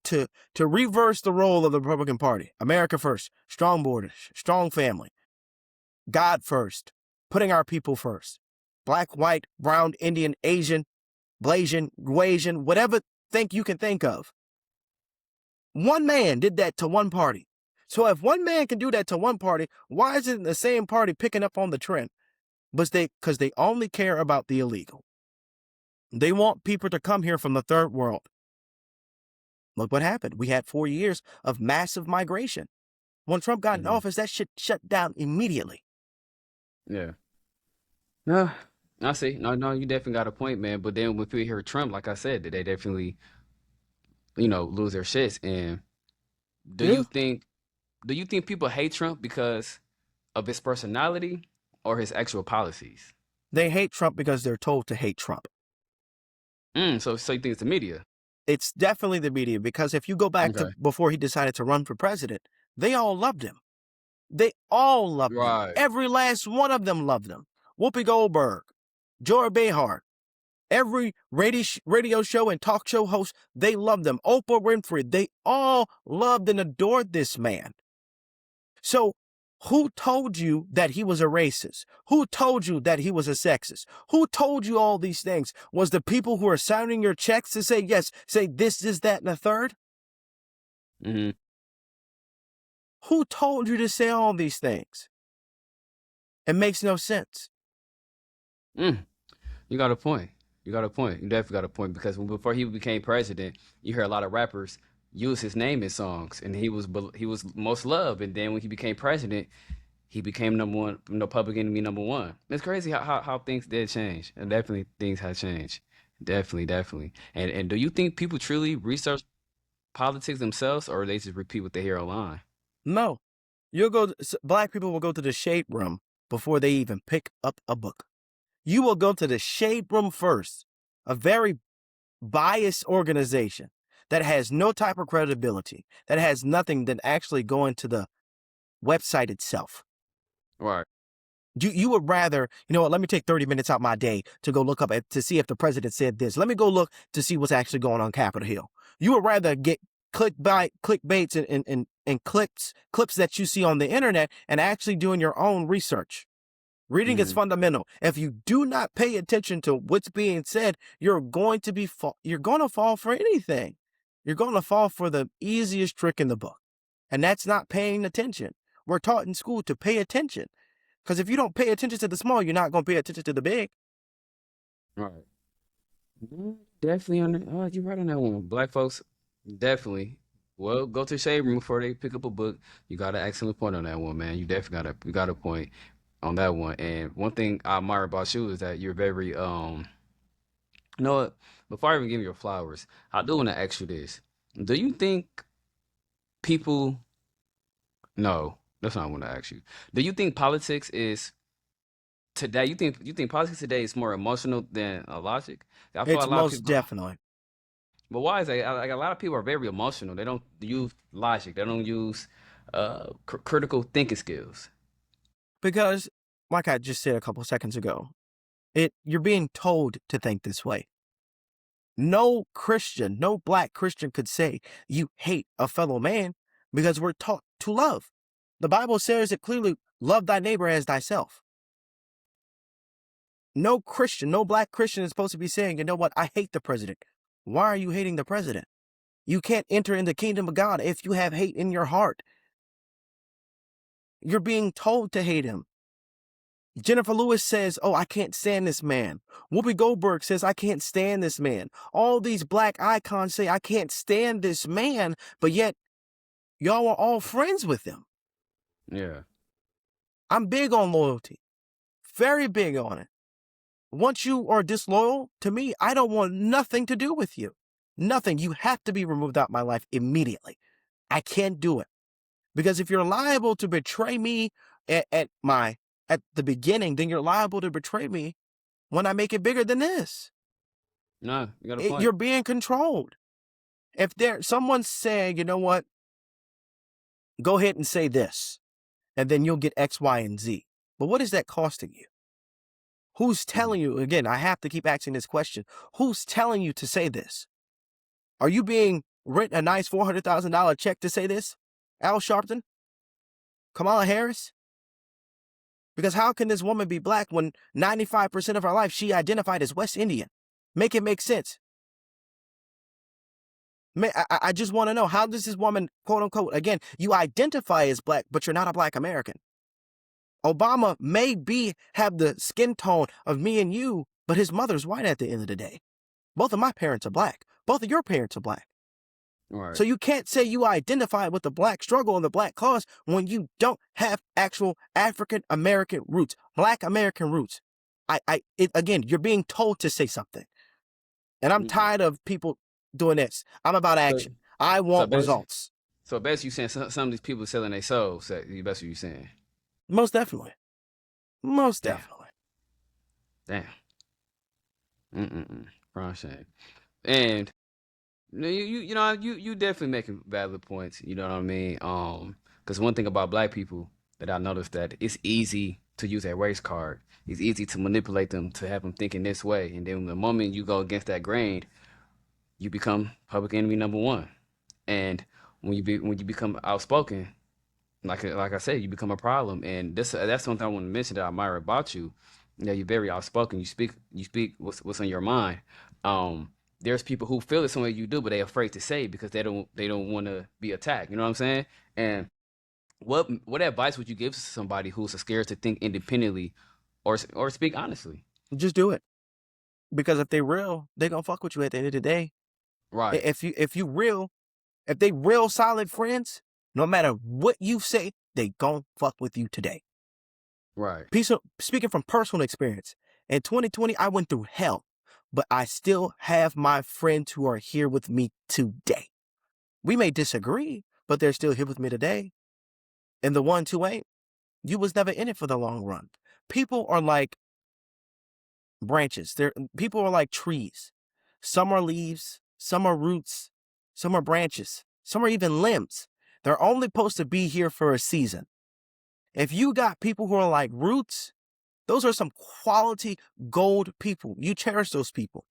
to reverse the role of the Republican Party. America first, strong borders, strong family, God first, putting our people first. Black, white, brown, Indian, Asian, Blasian, Guasian, whatever you can think of. One man did that to one party. So if one man can do that to one party, why isn't the same party picking up on the trend? Because they only care about the illegal. They want people to come here from the third world. Look what happened. We had 4 years of massive migration. When Trump got in office, that shit shut down immediately. Yeah. No, I see. No, you definitely got a point, man. But then when people hear Trump, like I said, they definitely, lose their shits. And do Yeah. you think people hate Trump because of his personality or his actual policies? They hate Trump because they're told to hate Trump. So you think it's the media? It's definitely the media, because if you go back to before he decided to run for president, they all loved him. They all loved him. Every last one of them loved him. Whoopi Goldberg, Joy Behar, every radio show and talk show host, they loved him. Oprah Winfrey, they all loved and adored this man. So who told you that he was a racist? Who told you that he was a sexist? Who told you all these things? Was the people who are signing your checks to say, yes, say this, that, and the third? Mm-hmm. Who told you to say all these things? It makes no sense. You got a point. You definitely got a point, because before he became president, you hear a lot of rappers use his name in songs, and he was most loved. And then when he became president, he became number one, public enemy number one. It's crazy how things did change, and definitely things have changed. Definitely. And do you think people truly research politics themselves, or they just repeat what they hear online? No, black people will go to the shade room before they even pick up a book. You will go to the shade room first, a very biased organization that has no type of credibility, that has nothing than actually going to the website itself. Right. You would rather, let me take 30 minutes out my day to go look up to see if the president said this. Let me go look to see what's actually going on Capitol Hill. You would rather get clickbaits and clips that you see on the internet and actually doing your own research. Reading is fundamental. If you do not pay attention to what's being said, you're going to fall for anything. You're going to fall for the easiest trick in the book. And that's not paying attention. We're taught in school to pay attention. Because if you don't pay attention to the small, you're not going to pay attention to the big. Right. Definitely you're right on that one. Black folks, definitely. Well, go to the shade room before they pick up a book. You got an excellent point on that one, man. You definitely got a point on that one. And one thing I admire about you is that you're very you know what? Before I even give you your flowers, I do want to ask you this. Do you think people No, that's not what I want to ask you. Do you think politics is today? You think politics today is more emotional than logic? I feel It's a lot of most people. definitely. But why is that? Like a lot of people are very emotional. They don't use logic. They don't use critical thinking skills. Because, like I just said a couple seconds ago, you're being told to think this way. No Christian, no black Christian could say you hate a fellow man, because we're taught to love. The Bible says it clearly, love thy neighbor as thyself. No Christian, no black Christian is supposed to be saying, you know what, I hate the president. Why are you hating the president? You can't enter in the kingdom of God if you have hate in your heart. You're being told to hate him. Jennifer Lewis says, oh, I can't stand this man. Whoopi Goldberg says, I can't stand this man. All these black icons say, I can't stand this man, but yet y'all are all friends with him. Yeah. I'm big on loyalty. Very big on it. Once you are disloyal to me, I don't want nothing to do with you. Nothing. You have to be removed out of my life immediately. I can't do it. Because if you're liable to betray me at the beginning, then you're liable to betray me when I make it bigger than this. No, you got a point. You're being controlled. If someone's saying, you know what, go ahead and say this, and then you'll get X, Y, and Z. But what is that costing you? Who's telling you? Again, I have to keep asking this question. Who's telling you to say this? Are you being written a nice $400,000 check to say this? Al Sharpton? Kamala Harris? Because how can this woman be black when 95% of her life she identified as West Indian? Make it make sense. I just want to know, how does this woman, quote unquote, again, you identify as black, but you're not a black American. Obama may have the skin tone of me and you, but his mother's white at the end of the day. Both of my parents are black. Both of your parents are black. Right. So you can't say you identify with the black struggle and the black cause when you don't have actual African American roots, black American roots. Again, you're being told to say something. And I'm tired of people doing this. I'm about action. I want results. So basically you saying some of these people selling their souls, that's what you saying. Most definitely. Most definitely. Damn. Wrong shame. And you definitely making valid points. You know what I mean? Because one thing about black people that I noticed, that it's easy to use that race card. It's easy to manipulate them to have them thinking this way, and then the moment you go against that grain, you become public enemy number one. And when you become outspoken, like I said, you become a problem. And that's something I want to mention that I admire about you. Yeah, you're very outspoken. You speak what's on your mind. There's people who feel the same way you do, but they're afraid to say it because they don't want to be attacked. You know what I'm saying? And what advice would you give to somebody who's scared to think independently or speak honestly? Just do it. Because if they real, they gonna fuck with you at the end of the day. Right. If they real solid friends, no matter what you say, they gon' fuck with you today. Right. Speaking from personal experience, in 2020, I went through hell, but I still have my friends who are here with me today. We may disagree, but they're still here with me today. And the ones who ain't, you was never in it for the long run. People are like branches. People are like trees. Some are leaves, some are roots, some are branches, some are even limbs. They're only supposed to be here for a season. If you got people who are like roots, those are some quality gold people. You cherish those people.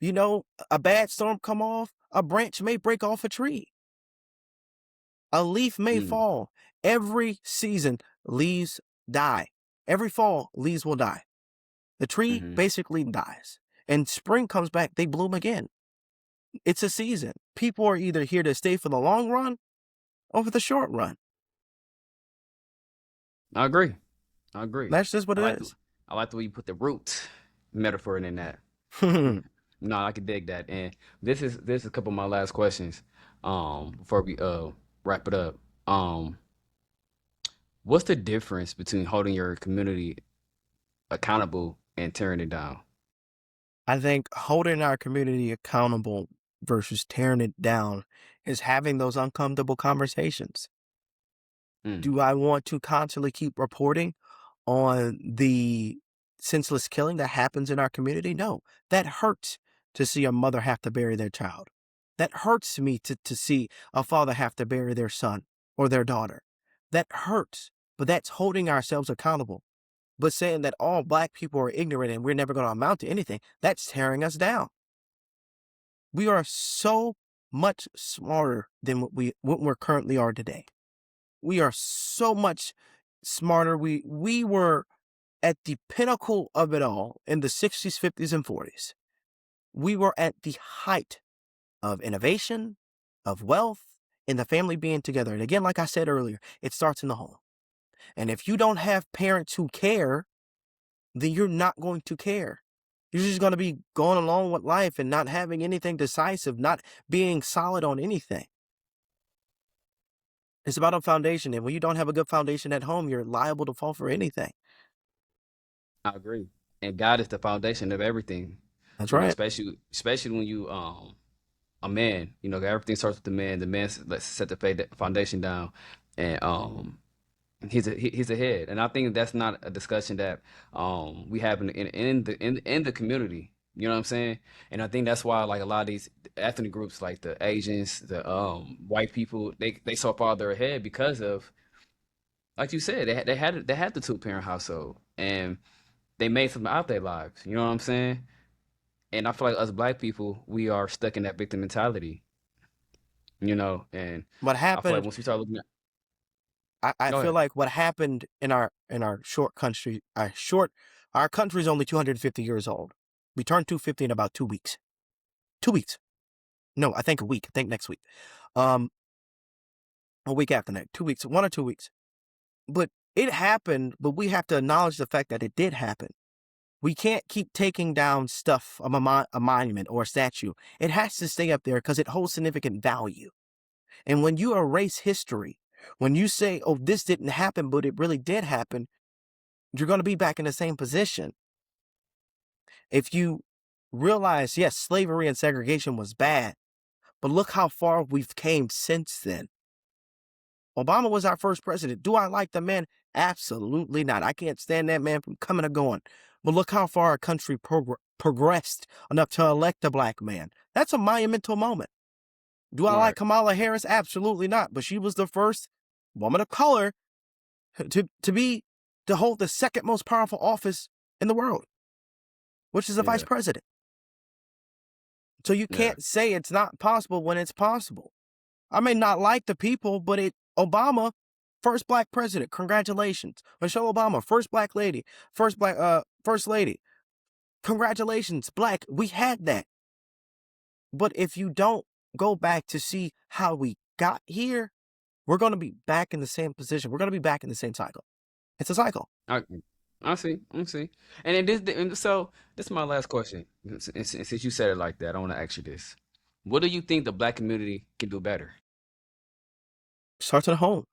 You know, a bad storm come off, a branch may break off a tree. A leaf may fall. Every season, leaves die. Every fall, leaves will die. The tree basically dies. And spring comes back, they bloom again. It's a season. People are either here to stay for the long run or for the short run. I agree. That's just what it is. I like the way you put the root metaphor in that. No, I can dig that. And this is a couple of my last questions before we wrap it up. What's the difference between holding your community accountable and tearing it down? I think holding our community accountable versus tearing it down is having those uncomfortable conversations. Do I want to constantly keep reporting on the senseless killing that happens in our community? No, that hurts to see a mother have to bury their child. That hurts me to see a father have to bury their son or their daughter. That hurts, but that's holding ourselves accountable. But saying that all black people are ignorant and we're never going to amount to anything, that's tearing us down. We are so much smarter than what we're currently are today. We are so much smarter. We were at the pinnacle of it all in the 60s, 50s, and 40s. We were at the height of innovation, of wealth, and the family being together. And again, like I said earlier, it starts in the home. And if you don't have parents who care, then you're not going to care. You're just going to be going along with life and not having anything decisive, not being solid on anything. It's about a foundation. And when you don't have a good foundation at home, you're liable to fall for anything. I agree. And God is the foundation of everything. That's right. Especially when you a man, everything starts with the man. The man let's set the foundation down, and he's a head. And I think that's not a discussion that we have in the community. You know what I'm saying? And I think that's why like a lot of these ethnic groups, like the Asians, the white people, they so farther ahead because of, like you said, they had the 2-parent household and they made something out their lives. You know what I'm saying? And I feel like us black people, we are stuck in that victim mentality. And What I feel like happened, once we start looking at, I go feel ahead. like what happened in our short country, our country is only 250 years old. We turn 250 in about 2 weeks. 2 weeks. No, I think a week. I think next week. Um, a week after next. 2 weeks. 1 or 2 weeks. But it happened, but we have to acknowledge the fact that it did happen. We can't keep taking down stuff of a monument or a statue. It has to stay up there because it holds significant value. And when you erase history, when you say, oh, this didn't happen, but it really did happen, you're going to be back in the same position. If you realize, yes, slavery and segregation was bad, but look how far we've came since then. Obama was our first president. Do I like the man? Absolutely not. I can't stand that man from coming or going. But look how far our country progressed enough to elect a black man. That's a monumental moment. Do I like Right. Kamala Harris? Absolutely not. But she was the first woman of color to hold the second most powerful office in the world, which is the vice Yeah. president. So you Yeah. can't say it's not possible when it's possible. I may not like the people, but Obama, first black president, congratulations. Michelle Obama, first black lady, first lady, congratulations, black. We had that. But if you don't go back to see how we got here, we're going to be back in the same position. We're going to be back in the same cycle. It's a cycle. I I see. I see. So this is my last question. Since you said it like that, I want to ask you this: what do you think the black community can do better? Starts at home.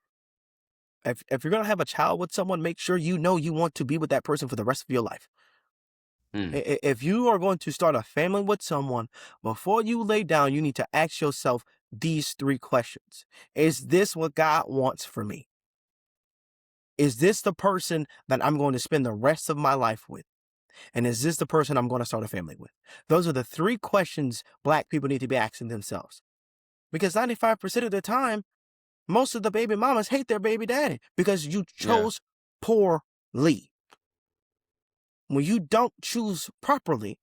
If you're going to have a child with someone, make sure you know you want to be with that person for the rest of your life. Mm, If you are going to start a family with someone, before you lay down, you need to ask yourself these 3 questions. Is this what God wants for me? Is this the person that I'm going to spend the rest of my life with? And is this the person I'm going to start a family with? Those are the 3 questions black people need to be asking themselves. Because 95% of the time, most of the baby mamas hate their baby daddy because you yeah. chose poorly. When you don't choose properly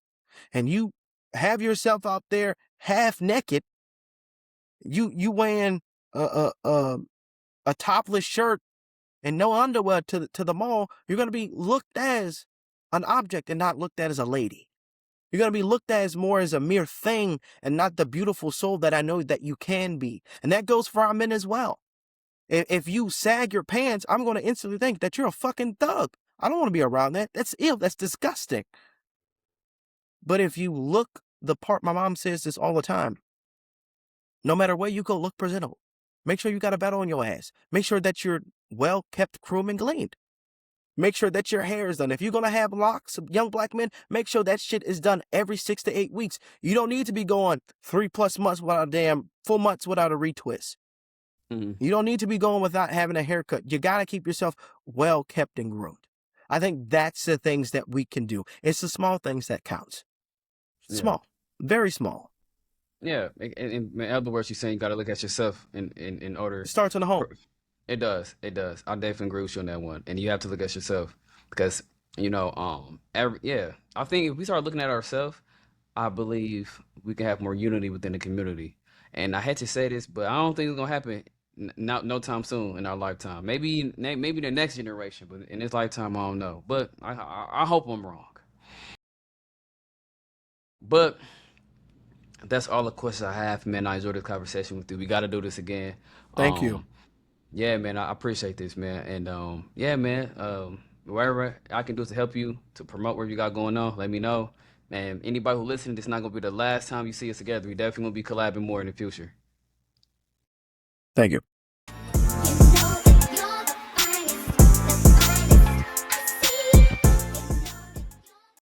and you have yourself out there half naked, you wearing a topless shirt and no underwear to the mall, you're gonna be looked as an object and not looked at as a lady. You're gonna be looked at as more as a mere thing and not the beautiful soul that I know that you can be. And that goes for our men as well. If you sag your pants, I'm gonna instantly think that you're a fucking thug. I don't want to be around that. That's ill. That's disgusting. But if you look the part, my mom says this all the time. No matter where you go, look presentable. Make sure you got a belt on your ass. Make sure that you're well kept, groomed, and gleaned. Make sure that your hair is done. If you're going to have locks, young black men, make sure that shit is done every 6 to 8 weeks. You don't need to be going 3+ months without a damn 4 months without a retwist. Mm, You don't need to be going without having a haircut. You got to keep yourself well kept and groomed. I think that's the things that we can do. It's the small things that counts. yeah. Small, very small. Yeah. In other words, you're saying you got to look at yourself in It order. starts in the home. For, it does. It does. I definitely agree with you on that one. And you have to look at yourself because yeah. I think if we start looking at ourselves, I believe we can have more unity within the community. And I hate to say this, but I don't think it's gonna happen no time soon in our lifetime. Maybe the next generation, but in this lifetime, I don't know. But I hope I'm wrong. But that's all the questions I have, man. I enjoyed this conversation with you. We got to do this again. Thank you. Um, yeah, man. I appreciate this, man. And yeah, man. Whatever I can do to help you to promote what you got going on, let me know. Man, anybody who listening, this is not gonna be the last time you see us together. We definitely gonna be collabing more in the future. Thank you.